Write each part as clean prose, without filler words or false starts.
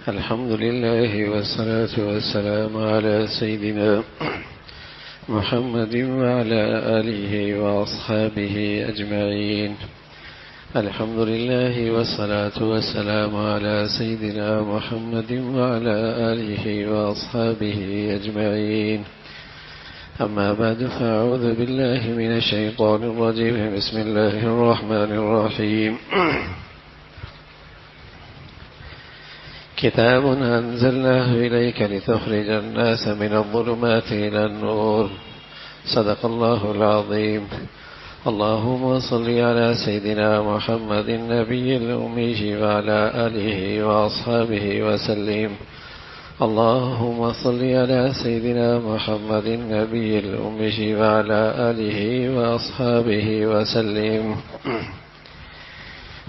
الحمد لله والصلاة والسلام على سيدنا محمد وعلى آله وأصحابه أجمعين. الحمد لله والصلاة والسلام على سيدنا محمد وعلى آله وأصحابه أجمعين. أما بعد فأعوذ بالله من الشيطان الرجيم. بسم الله الرحمن الرحيم. كتاب أنزلناه إليك لتخرج الناس من الظلمات إلى النور. صدق الله العظيم. اللهم صل على سيدنا محمد النبي الأمي وعلى آله وأصحابه وسلم. اللهم صل على سيدنا محمد النبي الأمي وعلى آله وأصحابه وسلم.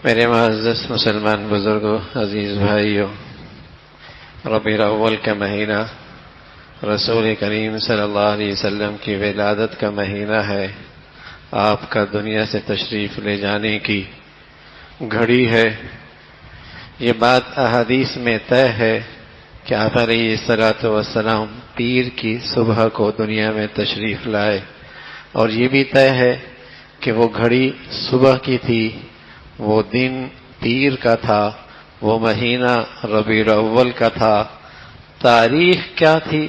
میرے معزز مسلمان بزرگوں، عزیز بھائیوں، ربیع الاول کا مہینہ رسول کریم صلی اللہ علیہ وسلم کی ولادت کا مہینہ ہے. آپ کا دنیا سے تشریف لے جانے کی گھڑی ہے. یہ بات احادیث میں طے ہے کہ آپ علیہ الصلوۃ والسلام پیر کی صبح کو دنیا میں تشریف لائے، اور یہ بھی طے ہے کہ وہ گھڑی صبح کی تھی، وہ دن پیر کا تھا، وہ مہینہ ربیع الاول کا تھا. تاریخ کیا تھی؟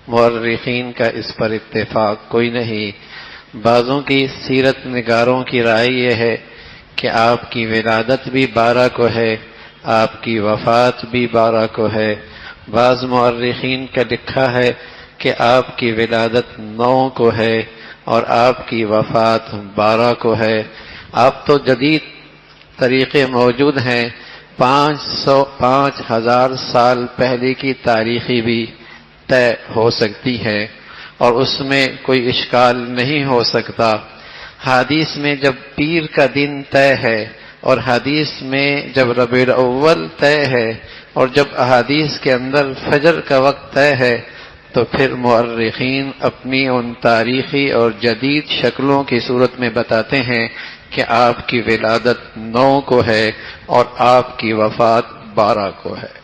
مورخین کا اس پر اتفاق کوئی نہیں. بعضوں کی سیرت نگاروں کی رائے یہ ہے کہ آپ کی ولادت بھی 12 کو ہے، آپ کی وفات بھی 12 کو ہے. بعض مورخین کا لکھا ہے کہ آپ کی ولادت 9 کو ہے اور آپ کی وفات 12 کو ہے. آپ تو جدید طریقے موجود ہیں، 5,000 سال پہلے کی تاریخی بھی طے ہو سکتی ہے اور اس میں کوئی اشکال نہیں ہو سکتا. حدیث میں جب پیر کا دن طے ہے اور حدیث میں جب ربیع الاول طے ہے اور جب احادیث کے اندر فجر کا وقت طے ہے، تو پھر مورخین اپنی ان تاریخی اور جدید شکلوں کی صورت میں بتاتے ہیں کہ آپ کی ولادت 9 کو ہے اور آپ کی وفات 12 کو ہے.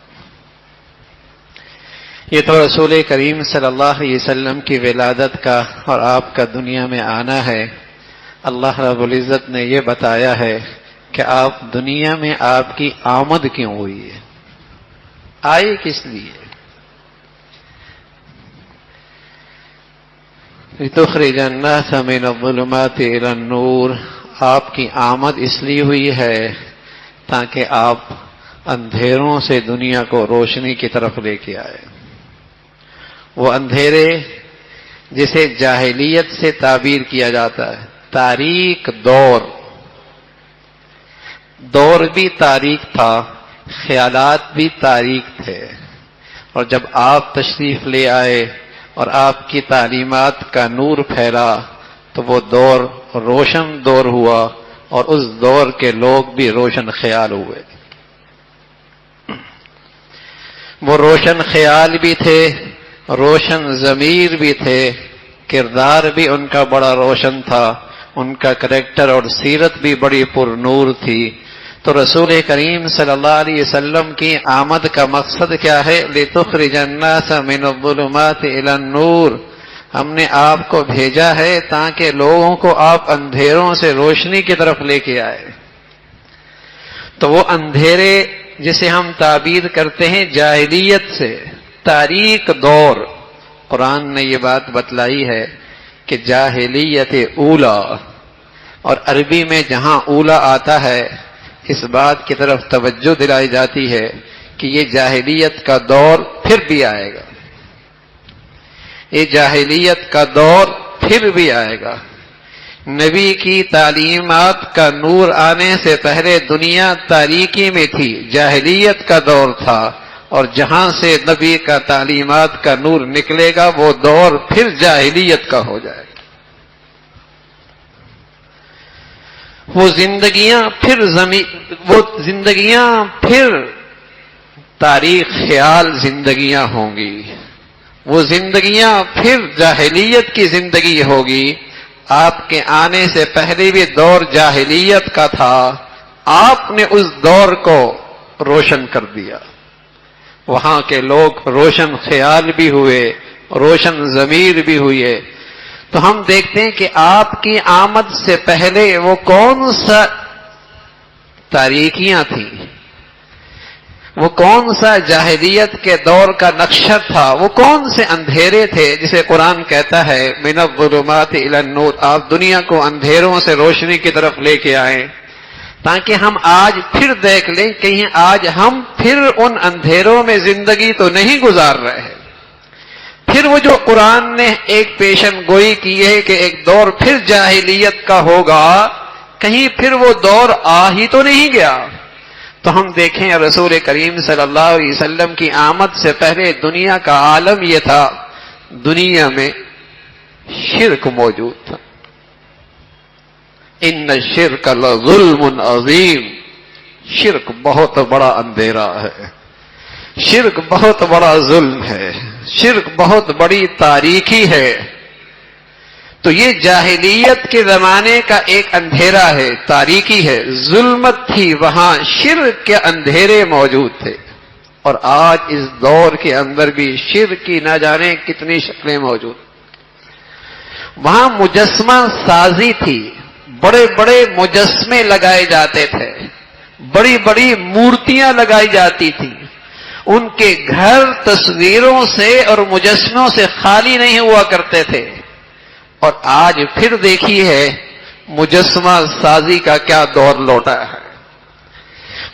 یہ تو رسول کریم صلی اللہ علیہ وسلم کی ولادت کا اور آپ کا دنیا میں آنا ہے. اللہ رب العزت نے یہ بتایا ہے کہ آپ دنیا میں آپ کی آمد کیوں ہوئی ہے، آئے کس لیے. لِتُخْرِجَ النَّاسَ مِنَ الظُّلُمَاتِ إِلَى النُّورِ. آپ کی آمد اس لیے ہوئی ہے تاکہ آپ اندھیروں سے دنیا کو روشنی کی طرف لے کے آئے. وہ اندھیرے جسے جاہلیت سے تعبیر کیا جاتا ہے، تاریک دور بھی تاریک تھا، خیالات بھی تاریک تھے، اور جب آپ تشریف لے آئے اور آپ کی تعلیمات کا نور پھیلا تو وہ دور روشن دور ہوا اور اس دور کے لوگ بھی روشن خیال ہوئے. وہ روشن خیال بھی تھے، روشن ضمیر بھی تھے، کردار بھی ان کا بڑا روشن تھا، ان کا کریکٹر اور سیرت بھی بڑی پر نور تھی. تو رسول کریم صلی اللہ علیہ وسلم کی آمد کا مقصد کیا ہے؟ لِتُخْرِجَ النَّاسَ مِنَ الظُّلُمَاتِ إِلَى النُّورِ. ہم نے آپ کو بھیجا ہے تاکہ لوگوں کو آپ اندھیروں سے روشنی کی طرف لے کے آئے. تو وہ اندھیرے جسے ہم تعبیر کرتے ہیں جاہلیت سے، تاریک دور، قرآن نے یہ بات بتلائی ہے کہ جاہلیت اولا، اور عربی میں جہاں اولا آتا ہے اس بات کی طرف توجہ دلائی جاتی ہے کہ یہ جاہلیت کا دور پھر بھی آئے گا، یہ جاہلیت کا دور پھر بھی آئے گا. نبی کی تعلیمات کا نور آنے سے پہلے دنیا تاریکی میں تھی، جاہلیت کا دور تھا، اور جہاں سے نبی کا تعلیمات کا نور نکلے گا وہ دور پھر جاہلیت کا ہو جائے گا. وہ زندگیاں پھر تاریخ خیال زندگیاں ہوں گی، وہ زندگیاں پھر جاہلیت کی زندگی ہوگی. آپ کے آنے سے پہلے بھی دور جاہلیت کا تھا، آپ نے اس دور کو روشن کر دیا. وہاں کے لوگ روشن خیال بھی ہوئے, روشن ضمیر بھی ہوئے. تو ہم دیکھتے ہیں کہ آپ کی آمد سے پہلے وہ کون سا تاریکیاں تھیں, وہ کون سا جاہلیت کے دور کا نقشہ تھا, وہ کون سے اندھیرے تھے جسے قرآن کہتا ہے من الظلمات الی النور. آپ دنیا کو اندھیروں سے روشنی کی طرف لے کے آئیں تاکہ ہم آج پھر دیکھ لیں کہیں آج ہم پھر ان اندھیروں میں زندگی تو نہیں گزار رہے ہیں. پھر وہ جو قرآن نے ایک پیشن گوئی کی ہے کہ ایک دور پھر جاہلیت کا ہوگا, کہیں پھر وہ دور آ ہی تو نہیں گیا. تو ہم دیکھیں رسول کریم صلی اللہ علیہ وسلم کی آمد سے پہلے دنیا کا عالم یہ تھا, دنیا میں شرک موجود تھا. ان الشرک لظلم عظیم, شرک بہت بڑا اندھیرا ہے, شرک بہت بڑا ظلم ہے, شرک بہت بڑی تاریکی ہے. تو یہ جاہلیت کے زمانے کا ایک اندھیرا ہے, تاریکی ہے, ظلمت تھی, وہاں شرک کے اندھیرے موجود تھے. اور آج اس دور کے اندر بھی شرک کی نہ جانے کتنی شکلیں موجود. وہاں مجسمہ سازی تھی, بڑے بڑے مجسمے لگائے جاتے تھے, بڑی بڑی مورتیاں لگائی جاتی تھیں. ان کے گھر تصویروں سے اور مجسموں سے خالی نہیں ہوا کرتے تھے. اور آج پھر دیکھیے مجسمہ سازی کا کیا دور لوٹا ہے,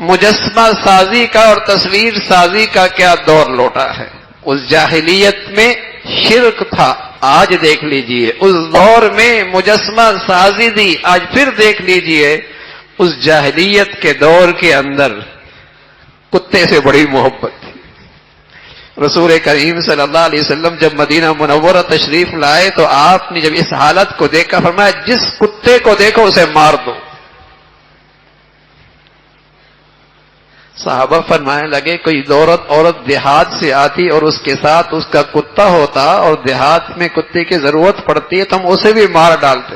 مجسمہ سازی کا اور تصویر سازی کا کیا دور لوٹا ہے. اس جاہلیت میں شرک تھا, آج دیکھ لیجئے. اس دور میں مجسمہ سازی تھی, آج پھر دیکھ لیجئے. اس جاہلیت کے دور کے اندر کتے سے بڑی محبت تھی. رسول کریم صلی اللہ علیہ وسلم جب مدینہ منورہ تشریف لائے تو آپ نے جب اس حالت کو دیکھا فرمایا جس کتے کو دیکھو اسے مار دو. صحابہ فرمانے لگے کوئی عورت دیہات سے آتی اور اس کے ساتھ اس کا کتا ہوتا اور دیہات میں کتے کی ضرورت پڑتی ہے تو ہم اسے بھی مار ڈالتے.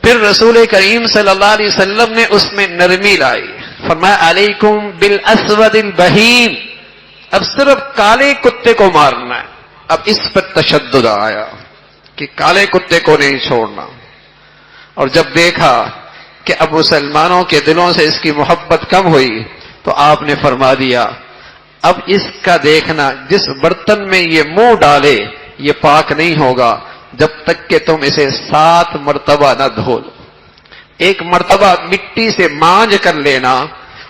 پھر رسول کریم صلی اللہ علیہ وسلم نے اس میں نرمی لائی, فرمایا علیکم بالاسود البہیم, اب صرف کالے کتے کو مارنا ہے. اب اس پر تشدد آیا کہ کالے کتے کو نہیں چھوڑنا. اور جب دیکھا کہ اب مسلمانوں کے دلوں سے اس کی محبت کم ہوئی تو آپ نے فرما دیا اب اس کا دیکھنا, جس برتن میں یہ منہ ڈالے یہ پاک نہیں ہوگا جب تک کہ تم اسے 7 مرتبہ نہ دھو لو. ایک مرتبہ مٹی سے مانج کر لینا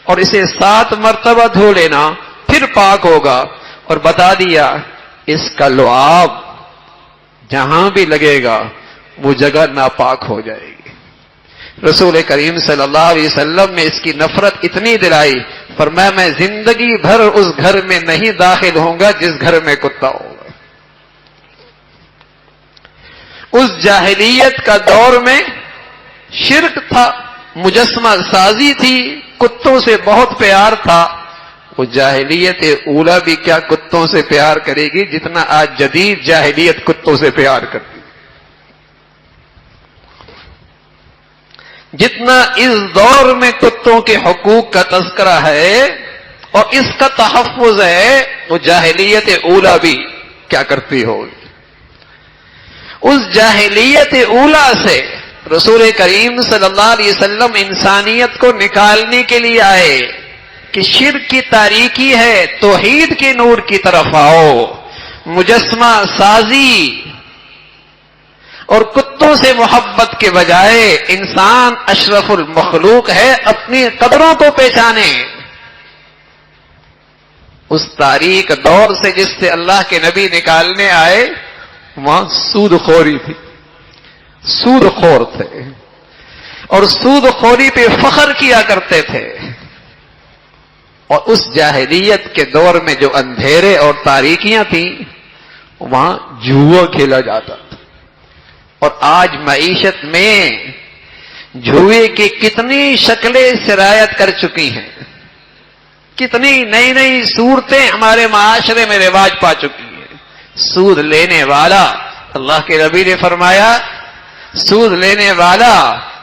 اور اسے 7 مرتبہ دھو لینا پھر پاک ہوگا. اور بتا دیا اس کا لعاب جہاں بھی لگے گا وہ جگہ ناپاک ہو جائے گی. رسول کریم صلی اللہ علیہ وسلم نے اس کی نفرت اتنی دلائی, فرمایا میں زندگی بھر اس گھر میں نہیں داخل ہوں گا جس گھر میں کتا ہوگا. اس جاہلیت کا دور میں شرک تھا, مجسمہ سازی تھی, کتوں سے بہت پیار تھا. وہ جاہلیت اولا بھی کیا کتوں سے پیار کرے گی جتنا آج جدید جاہلیت کتوں سے پیار کرتی. جتنا اس دور میں کتوں کے حقوق کا تذکرہ ہے اور اس کا تحفظ ہے, وہ جاہلیت اولا بھی کیا کرتی ہوگی. اس جاہلیت اولا سے رسول کریم صلی اللہ علیہ وسلم انسانیت کو نکالنے کے لیے آئے کہ شرک کی تاریکی ہے, توحید کے نور کی طرف آؤ. مجسمہ سازی اور کتوں سے محبت کے بجائے انسان اشرف المخلوق ہے, اپنی قدروں کو پہچانے. اس تاریک دور سے جس سے اللہ کے نبی نکالنے آئے وہاں سود خوری تھی, سود خور تھے اور سود خوری پہ فخر کیا کرتے تھے. اور اس جاہلیت کے دور میں جو اندھیرے اور تاریکیاں تھیں وہاں جوا کھیلا جاتا تھا. اور آج معیشت میں جوئے کی کتنی شکلیں سرایت کر چکی ہیں, کتنی نئی نئی صورتیں ہمارے معاشرے میں رواج پا چکی ہیں. سود لینے والا, اللہ کے نبی نے فرمایا سود لینے والا،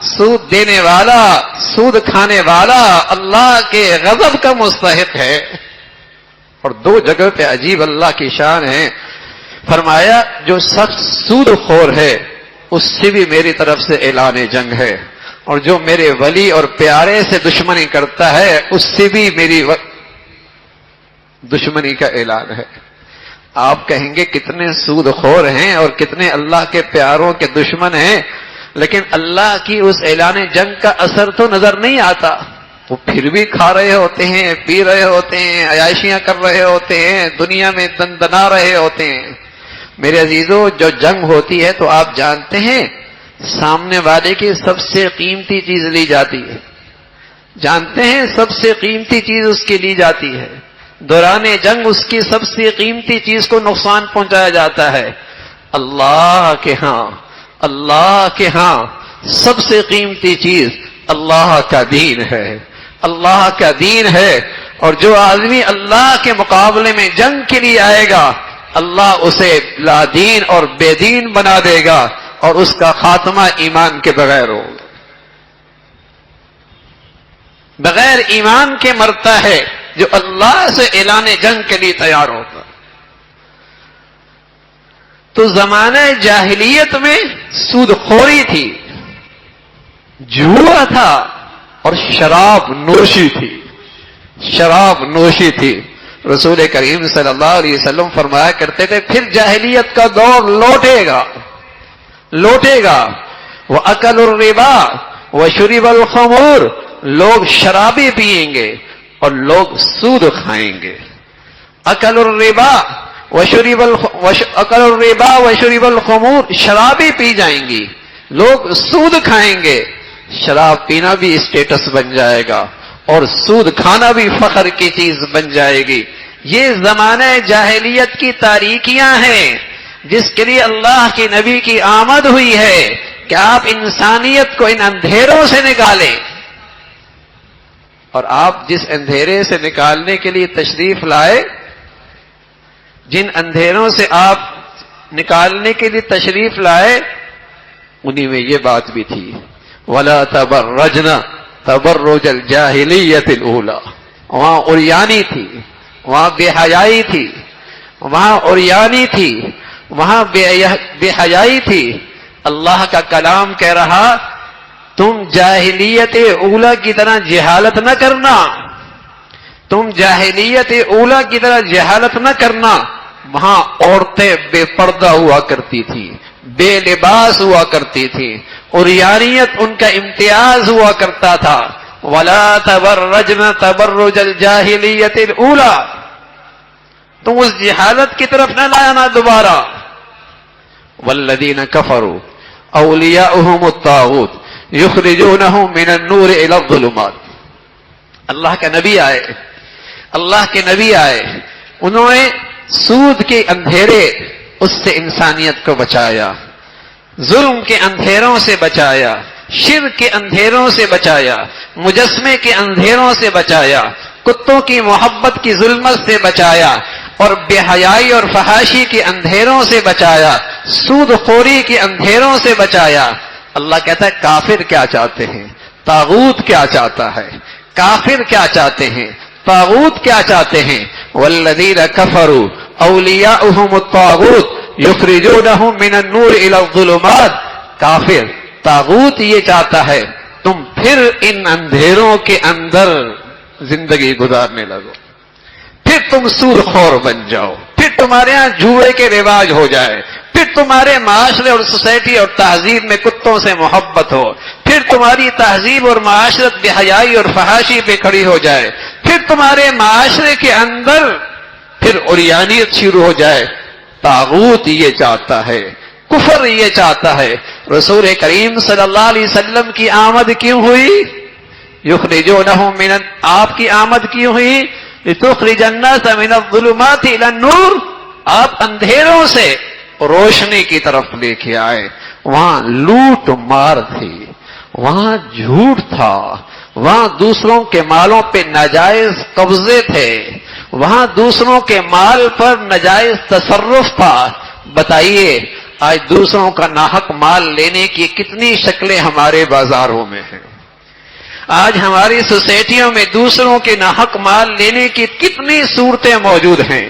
سود دینے والا، سود کھانے والا اللہ کے غضب کا مستحق ہے۔ اور دو جگہ پہ عجیب اللہ کی شان ہے، فرمایا جو شخص سود خور ہے اس سے بھی میری طرف سے اعلان جنگ ہے، اور جو میرے ولی اور پیارے سے دشمنی کرتا ہے اس سے بھی میری دشمنی کا اعلان ہے۔ آپ کہیں گے کتنے سود خور ہیں اور کتنے اللہ کے پیاروں کے دشمن ہیں، لیکن اللہ کی اس اعلان جنگ کا اثر تو نظر نہیں آتا، وہ پھر بھی کھا رہے ہوتے ہیں، پی رہے ہوتے ہیں، عیاشیاں کر رہے ہوتے ہیں، دنیا میں دندنا رہے ہوتے ہیں۔ میرے عزیزوں، جو جنگ ہوتی ہے تو آپ جانتے ہیں سامنے والے کی سب سے قیمتی چیز لی جاتی ہے، جانتے ہیں سب سے قیمتی چیز اس کی لی جاتی ہے، دوران جنگ اس کی سب سے قیمتی چیز کو نقصان پہنچایا جاتا ہے۔ اللہ کے ہاں سب سے قیمتی چیز اللہ کا دین ہے، اللہ کا دین ہے، اور جو آدمی اللہ کے مقابلے میں جنگ کے لیے آئے گا اللہ اسے لا دین اور بے دین بنا دے گا، اور اس کا خاتمہ ایمان کے بغیر ہوگا، بغیر ایمان کے مرتا ہے جو اللہ سے اعلان جنگ کے لیے تیار ہوگا۔ تو زمانہ جاہلیت میں سود خوری تھی، جوا تھا، اور شراب نوشی تھی۔ رسول کریم صلی اللہ علیہ وسلم فرمایا کرتے تھے پھر جاہلیت کا دور لوٹے گا وَأَكَلُ الرِّبَا وَشُرِبَ الْخُمُورِ، لوگ شرابی پیئیں گے اور لوگ سود کھائیں گے۔ اکل الربا وشرب الخمور، شرابی پی جائیں گی، لوگ سود کھائیں گے، شراب پینا بھی اسٹیٹس بن جائے گا اور سود کھانا بھی فخر کی چیز بن جائے گی۔ یہ زمانہ جاہلیت کی تاریکیاں ہیں جس کے لیے اللہ کے نبی کی آمد ہوئی ہے کہ آپ انسانیت کو ان اندھیروں سے نکالیں، اور آپ جس اندھیرے سے نکالنے کے لیے تشریف لائے، جن اندھیروں سے آپ نکالنے کے لیے تشریف لائے، انہی میں یہ بات بھی تھی وَلَا تَبَرَّجْنَ تَبَرُّجَ الْجَاهِلِيَّةِ الْأُولَى، وہاں عریانی تھی، وہاں بے حیائی تھی، وہاں عریانی تھی، وہاں بے حیائی تھی۔ اللہ کا کلام کہہ رہا تم جاہلیت اولا کی طرح جہالت نہ کرنا، تم جاہلیت اولا کی طرح جہالت نہ کرنا۔ وہاں عورتیں بے پردہ ہوا کرتی تھی، بے لباس ہوا کرتی تھی، عریانیت ان کا امتیاز ہوا کرتا تھا۔ وَلَا تَبَرَّجْنَ تَبَرُّجَ الْجَاهِلِيَّةِ الْأُولَى، تم اس جہالت کی طرف نہ لانا دوبارہ۔ وَالَّذِينَ كَفَرُوا أَوْلِيَاؤُهُمُ الطَّاغُوتُ يُخْرِجُونَهُم مِّنَ النُّورِ إِلَى الظُّلُمَاتِ۔ اللہ کے نبی آئے، انہوں نے سود کے اندھیرے اس سے انسانیت کو بچایا، ظلم کے اندھیروں سے بچایا، شرک کے اندھیروں سے بچایا، مجسمے کے اندھیروں سے بچایا، کتوں کی محبت کی ظلمت سے بچایا، اور بے حیائی اور فحاشی کے اندھیروں سے بچایا، سود خوری کے اندھیروں سے بچایا۔ اللہ کہتا ہے کافر کیا چاہتے ہیں، طاغوت کیا چاہتا ہے، کافر کیا چاہتے ہیں، طاغوت کیا چاہتے ہیں۔ والذین کفروا اولیاؤہم الطاغوت یخرجونہم من النور الی الظلمات، کافر طاغوت یہ چاہتا ہے تم پھر ان اندھیروں کے اندر زندگی گزارنے لگو، پھر تم سود خور بن جاؤ، پھر تمہارے ہاں جوئے کے رواج ہو جائے، پھر تمہارے معاشرے اور سوسائٹی اور تہذیب میں کتوں سے محبت ہو، پھر تمہاری تہذیب اور معاشرت بے حیائی اور فحاشی پہ کھڑی ہو جائے، پھر تمہارے معاشرے کے اندر پھر عریانیت شروع ہو جائے۔ طاغوت یہ چاہتا ہے، کفر یہ چاہتا ہے۔ رسول کریم صلی اللہ علیہ وسلم کی آمد کیوں ہوئی؟ یخرجونہم من، آپ کی آمد کیوں ہوئی؟ لتخرج الناس من الظلمات الى النور، آپ اندھیروں سے روشنی کی طرف لے کے آئے۔ وہاں لوٹ مار تھی، وہاں جھوٹ تھا، وہاں دوسروں کے مالوں پہ ناجائز قبضے تھے، وہاں دوسروں کے مال پر ناجائز تصرف تھا۔ بتائیے آج دوسروں کا ناحق مال لینے کی کتنی شکلیں ہمارے بازاروں میں ہیں. آج ہماری سوسائٹیوں میں دوسروں کے ناحق مال لینے کی کتنی صورتیں موجود ہیں.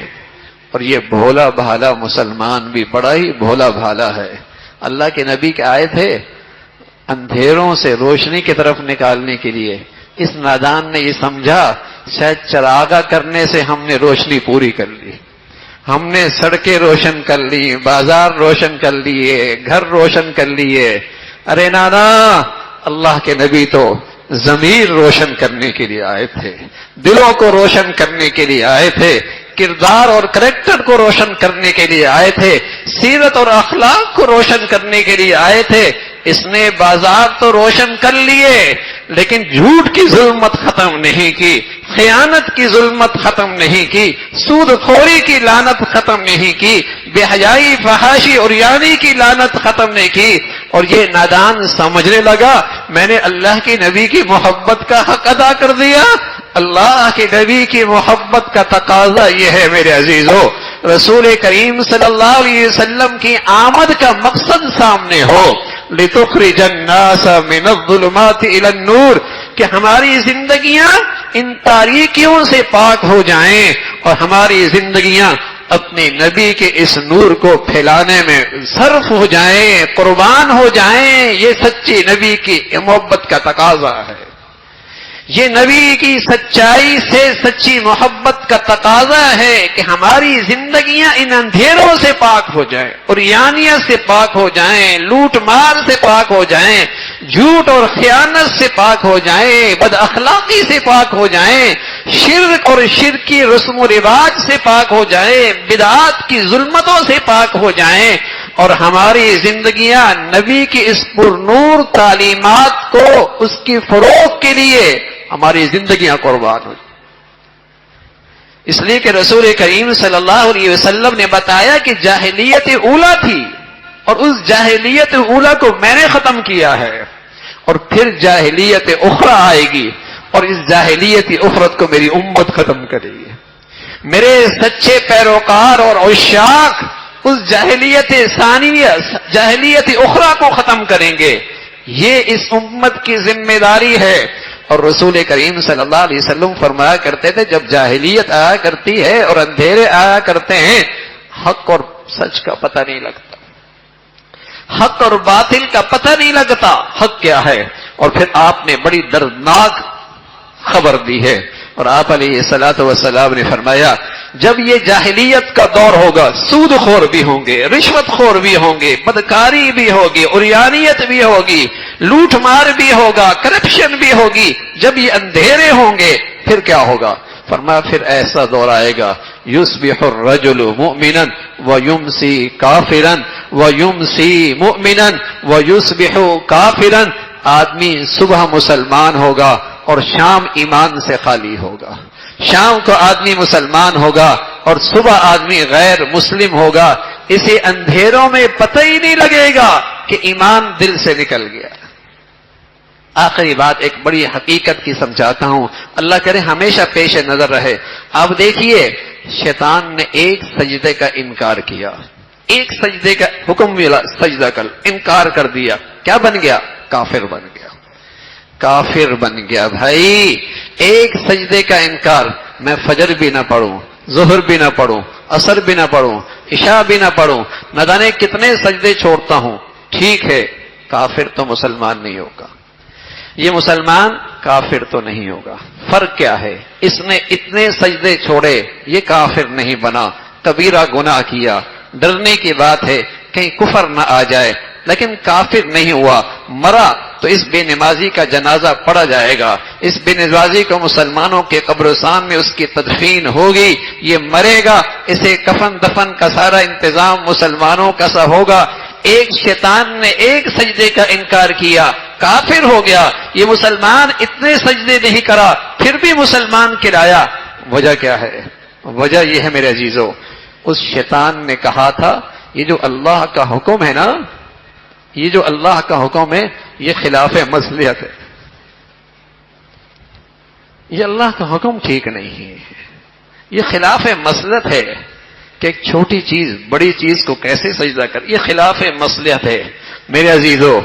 اور یہ بھولا بھالا مسلمان بھی بڑا ہی بھولا بھالا ہے. اللہ کے نبی کے آئے تھے اندھیروں سے روشنی کی طرف نکالنے کے لیے. اس نادان نے یہ سمجھا شاید چراغا کرنے سے ہم نے روشنی پوری کر لی، ہم نے سڑکیں روشن کر لی، بازار روشن کر لیے، گھر روشن کر لیے. ارے نانا، اللہ کے نبی تو ضمیر روشن کرنے کے لیے آئے تھے، دلوں کو روشن کرنے کے لیے آئے تھے، کردار اور کریکٹر کو روشن کرنے کے لیے آئے تھے، سیرت اور اخلاق کو روشن کرنے کے لیے آئے تھے. اس نے بازار تو روشن کر لیے لیکن جھوٹ کی ظلمت ختم نہیں کی، خیانت کی ظلمت ختم نہیں کی، سود خوری کی لعنت ختم نہیں کی، بے حیائی فحاشی اور یعنی کی لعنت ختم نہیں کی. اور یہ نادان سمجھنے لگا میں نے اللہ کے نبی کی محبت کا حق ادا کر دیا. اللہ کے نبی کی محبت کا تقاضا یہ ہے میرے عزیزو، رسول کریم صلی اللہ علیہ وسلم کی آمد کا مقصد سامنے ہو، لِتُخْرِجَ النَّاسَ مِنَ الظُّلُمَاتِ إِلَى النُّورِ، کہ ہماری زندگیاں ان تاریکیوں سے پاک ہو جائیں اور ہماری زندگیاں اپنے نبی کے اس نور کو پھیلانے میں صرف ہو جائیں، قربان ہو جائیں. یہ سچی نبی کی محبت کا تقاضا ہے. یہ نبی کی سچائی سے سچی محبت کا تقاضا ہے کہ ہماری زندگیاں ان اندھیروں سے پاک ہو جائیں، عریانیت سے پاک ہو جائیں، لوٹ مار سے پاک ہو جائیں، جھوٹ اور خیانت سے پاک ہو جائیں، بد اخلاقی سے پاک ہو جائیں، شرک اور شرکی رسم و رواج سے پاک ہو جائیں، بدعات کی ظلمتوں سے پاک ہو جائیں، اور ہماری زندگیاں نبی کی اس پرنور تعلیمات کو اس کی فروغ کے لیے ہماری زندگیاں قربان ہو جائیں. اس لیے کہ رسول کریم صلی اللہ علیہ وسلم نے بتایا کہ جاہلیت اولا تھی اور اس جاہلیت اولا کو میں نے ختم کیا ہے، اور پھر جاہلیت اخرى آئے گی اور اس جاہلیت اخرت کو میری امت ختم کرے گی. میرے سچے پیروکار اور عشاق اس جاہلیت ثانیہ جاہلیت اخرى کو ختم کریں گے. یہ اس امت کی ذمہ داری ہے. اور رسول کریم صلی اللہ علیہ وسلم فرمایا کرتے تھے جب جاہلیت آیا کرتی ہے اور اندھیرے آیا کرتے ہیں، حق اور سچ کا پتہ نہیں لگتا، حق اور باطل کا پتہ نہیں لگتا. حق کیا ہے؟ اور پھر آپ نے بڑی دردناک خبر دی ہے، اور آپ علیہ الصلوۃ والسلام نے فرمایا جب یہ جاہلیت کا دور ہوگا، سود خور بھی ہوں گے، رشوت خور بھی ہوں گے، بدکاری بھی ہوگی، عریانیت بھی ہوگی، لوٹ مار بھی ہوگا، کرپشن بھی ہوگی. جب یہ اندھیرے ہوں گے پھر کیا ہوگا؟ فرمایا پھر ایسا دور آئے گا یصبح الرجل مؤمنا ویمسی کافرا ویمسی مؤمنا ویصبح کافرا. آدمی صبح مسلمان ہوگا اور شام ایمان سے خالی ہوگا، شام کو آدمی مسلمان ہوگا اور صبح آدمی غیر مسلم ہوگا. اسے اندھیروں میں پتہ ہی نہیں لگے گا کہ ایمان دل سے نکل گیا. آخری بات ایک بڑی حقیقت کی سمجھاتا ہوں، اللہ کرے ہمیشہ پیش نظر رہے. آپ دیکھیے شیطان نے ایک سجدے کا انکار کیا، ایک سجدے کا حکم ملا سجدہ کر، انکار کر دیا. کیا بن گیا؟ کافر بن گیا، کافر بن گیا. بھائی ایک سجدے کا انکار، میں فجر بھی نہ پڑھوں، ظہر بھی نہ پڑھوں، عصر بھی نہ پڑھوں، عشاء بھی نہ پڑھوں، نہ جانے کتنے سجدے چھوڑتا ہوں، ٹھیک ہے، کافر تو مسلمان نہیں ہوگا. یہ مسلمان کافر تو نہیں ہوگا. فرق کیا ہے؟ اس نے اتنے سجدے چھوڑے، یہ کافر نہیں بنا، کبیرہ گناہ کیا. ڈرنے کی بات ہے کہیں کفر نہ آ جائے، لیکن کافر نہیں ہوا. مرا تو اس بے نمازی کا جنازہ پڑا جائے گا، اس بے نمازی کو مسلمانوں کے قبرستان میں اس کی تدفین ہوگی. یہ مرے گا، اسے کفن دفن کا سارا انتظام مسلمانوں کا سا ہوگا. ایک شیطان نے ایک سجدے کا انکار کیا، کافر ہو گیا. یہ مسلمان اتنے سجدے نہیں کرا پھر بھی مسلمان کرایا. وجہ کیا ہے؟ وجہ یہ ہے میرے عزیزو، اس شیطان نے کہا تھا یہ جو اللہ کا حکم ہے نا، یہ جو اللہ کا حکم ہے یہ خلاف مصلحت ہے، یہ اللہ کا حکم ٹھیک نہیں ہے، یہ خلاف مصلحت ہے کہ ایک چھوٹی چیز بڑی چیز کو کیسے سجدہ کر، یہ خلاف مصلحت ہے۔ میرے عزیزو،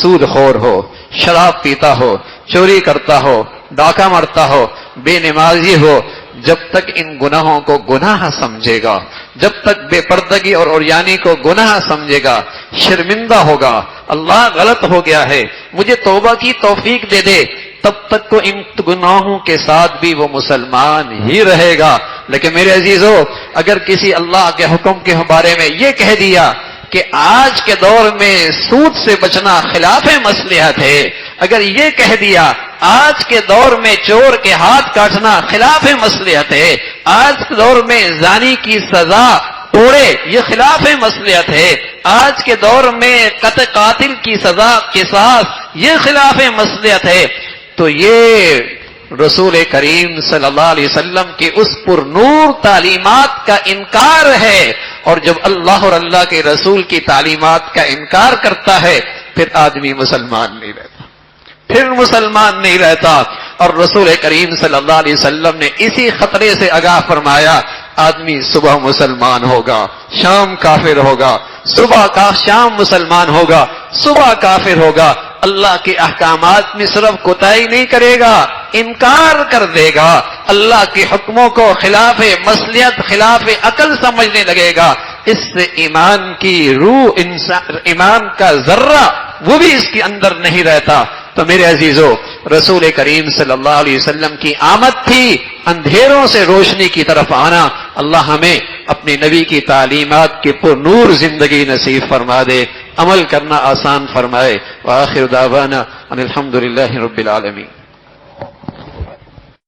سود خور ہو، شراب پیتا ہو، چوری کرتا ہو، ڈاکہ مارتا ہو، بے نمازی ہو، جب تک ان گناہوں کو گناہ سمجھے گا، جب تک بے پردگی اور عریانی کو گناہ سمجھے گا، شرمندہ ہوگا، اللہ غلط ہو گیا ہے مجھے توبہ کی توفیق دے دے، تب تک کو ان گناہوں کے ساتھ بھی وہ مسلمان ہی رہے گا۔ لیکن میرے عزیزو، اگر کسی اللہ کے حکم کے بارے میں یہ کہہ دیا کہ آج کے دور میں سود سے بچنا خلاف مصلحت ہے، اگر یہ کہہ دیا آج کے دور میں چور کے ہاتھ کاٹنا خلاف مصلحت ہے، آج کے دور میں زانی کی سزا توڑے یہ خلاف مصلحت ہے، آج کے دور میں قاتل کی سزا قصاص یہ خلاف مصلحت ہے، تو یہ رسول کریم صلی اللہ علیہ وسلم کی اس پر نور تعلیمات کا انکار ہے۔ اور جب اللہ اور اللہ کے رسول کی تعلیمات کا انکار کرتا ہے پھر آدمی مسلمان نہیں رہتا، پھر مسلمان نہیں رہتا۔ اور رسول کریم صلی اللہ علیہ وسلم نے اسی خطرے سے آگاہ فرمایا، آدمی صبح مسلمان ہوگا، شام کافر ہوگا، صبح کا شام مسلمان ہوگا، صبح کافر ہوگا، اللہ کے احکامات میں صرف کوتاہی نہیں کرے گا، انکار کر دے گا، اللہ کے حکموں کو خلاف مصلحت خلاف عقل سمجھنے لگے گا، اس سے ایمان کی روح، ایمان کا ذرہ وہ بھی اس کے اندر نہیں رہتا۔ تو میرے عزیزو، رسول کریم صلی اللہ علیہ وسلم کی آمد تھی اندھیروں سے روشنی کی طرف آنا۔ اللہ ہمیں اپنے نبی کی تعلیمات کے پر نور زندگی نصیب فرما دے، عمل کرنا آسان فرمائے۔ وآخر دعوانا ان الحمدللہ رب العالمین۔